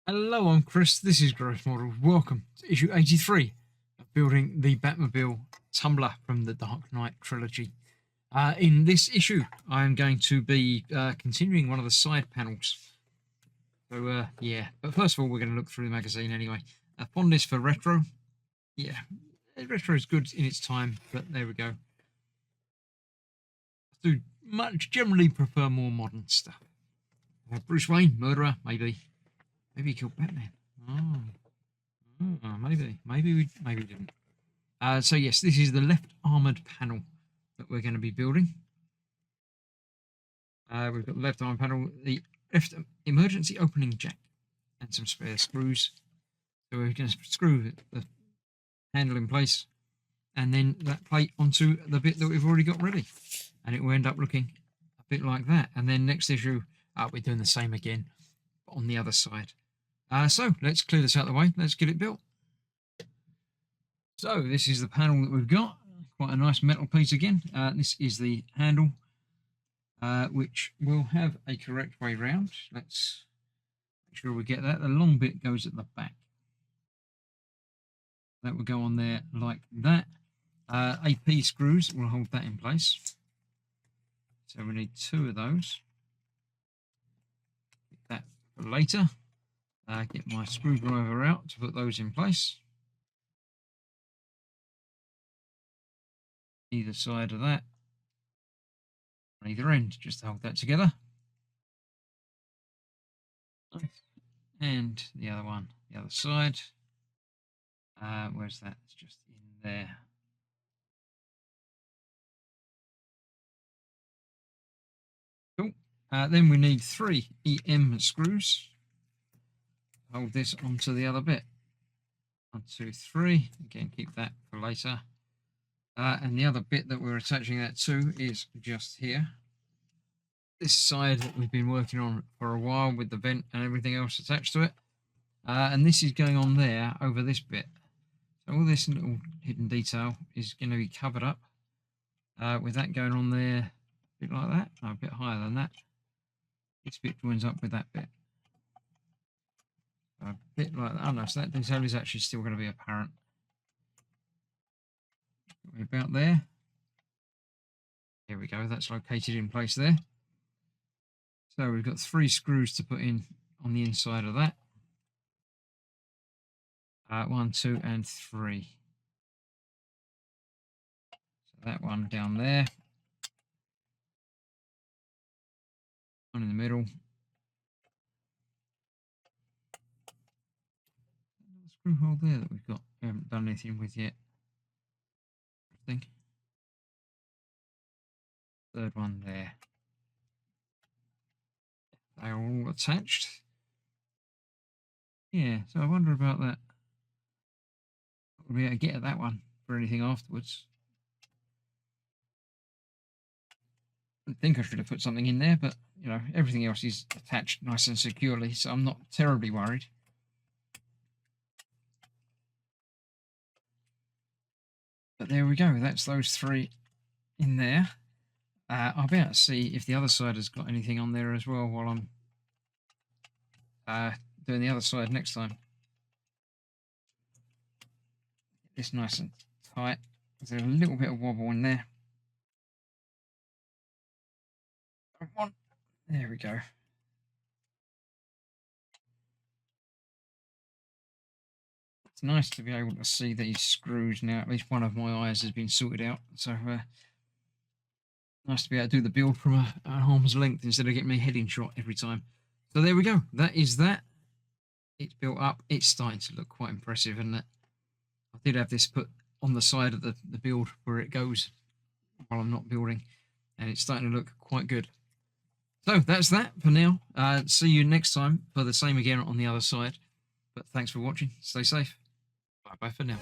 Hello, I'm Chris. This is Growth Model. Welcome to issue 83 of building the Batmobile Tumbler from the Dark Knight trilogy. In this issue, I'm going to be continuing one of the side panels. So, yeah. But first of all, we're going to look through the magazine anyway. Fondness for retro. Yeah, retro is good in its time, but there we go. I do generally prefer more modern stuff. Bruce Wayne, murderer, maybe. Maybe he killed Batman. Maybe we didn't. So yes, this is the left armoured panel that we're going to be building. We've got the left armoured panel, the left emergency opening jack, and some spare screws. So we're going to screw the handle in place, and then that plate onto the bit that we've already got ready, and it will end up looking a bit like that. And then next issue, we're doing the same again on the other side. So let's clear this out of the way. Let's get it built. So this is the panel that we've got. Quite a nice metal piece again. This is the handle, which will have a correct way round. Let's make sure we get that. The long bit goes at the back. That will go on there like that. AP screws will hold that in place. So we need 2 of those. Get that for later. Get my screwdriver out to put those in place. Either side of that. On either end, just to hold that together. And the other one, the other side. Where's that? It's just in there. Cool. Then we need 3 EM screws. Hold this onto the other bit. 1, 2, 3. Again, keep that for later. And the other bit that we're attaching that to is just here. This side that we've been working on for a while with the vent and everything else attached to it. And this is going on there over this bit. So all this little hidden detail is going to be covered up with that going on there a bit like that. No, a bit higher than that. This bit joins up with that bit. A bit like that. Oh no, so that detail is actually still going to be apparent. About there. Here we go, that's located in place there. So we've got 3 screws to put in on the inside of that. 1, 2, and 3. So that one down there. One in the middle. Another screw hole there that we've got. We haven't done anything with yet. I think. 3rd one there. They're all attached. Yeah, so I wonder about that. We'll be able to get at that one for anything afterwards. I think I should have put something in there, but you know, everything else is attached nice and securely, so I'm not terribly worried. But there we go, that's those 3 in there. I'll be able to see if the other side has got anything on there as well while I'm doing the other side next time. Get this nice and tight. There's a little bit of wobble in there. There we go. It's nice to be able to see these screws now. At least one of my eyes has been sorted out. So nice to be able to do the build from an arm's length instead of getting my head in shot every time. So there we go. That is that. It's built up. It's starting to look quite impressive, isn't it? I did have this put on the side of the build where it goes while I'm not building, and it's starting to look quite good. So that's that for now. See you next time for the same again on the other side. But thanks for watching. Stay safe. Bye-bye for now.